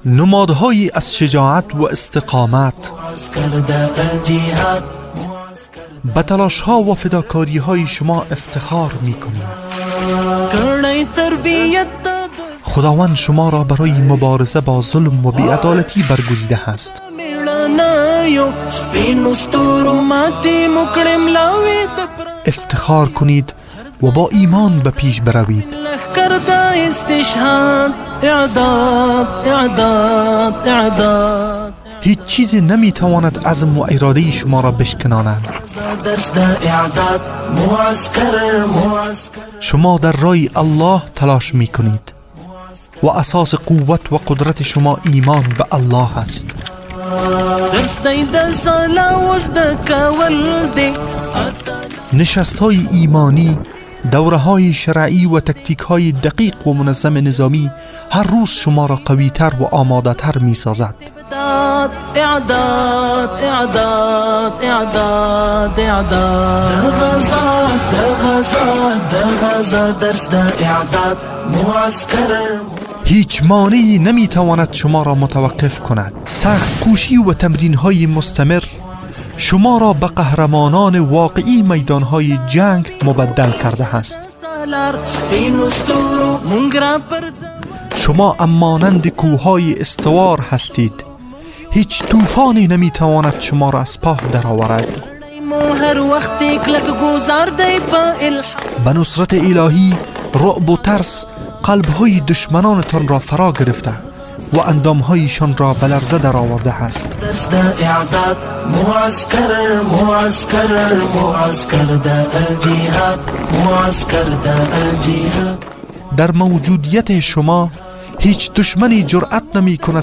نمادهایی از شجاعت و استقامت به تلاش ها و فداکاری های شما افتخار می کنیم. خداوند شما را برای مبارزه با ظلم و بی‌عدالتی برگزیده است. افتخار کنید و با ایمان به پیش بروید. هیچ چیزی نمیتواند عزم و اراده شما را بشکناند. شما در راه الله تلاش میکنید و اساس قوت و قدرت شما ایمان به الله است. نشست های ایمانی، دوره های شرعی و تکتیک های دقیق و منظم نظامی هر روز شما را قوی تر و آماده تر می سازد. هیچ مانعی نمی تواند شما را متوقف کند. سخت کوشی و تمرین های مستمر شما را به قهرمانان واقعی میدانهای جنگ مبدل کرده است. شما امانند کوههای استوار هستید. هیچ طوفانی نمیتواند شما را از پا درآورد. به نصرت الهی رعب و ترس قلبهای دشمنانتان را فرا گرفته و اندامهایشان را به لرزه در آورده است. در موجودیت شما هیچ دشمنی جرأت نمی کند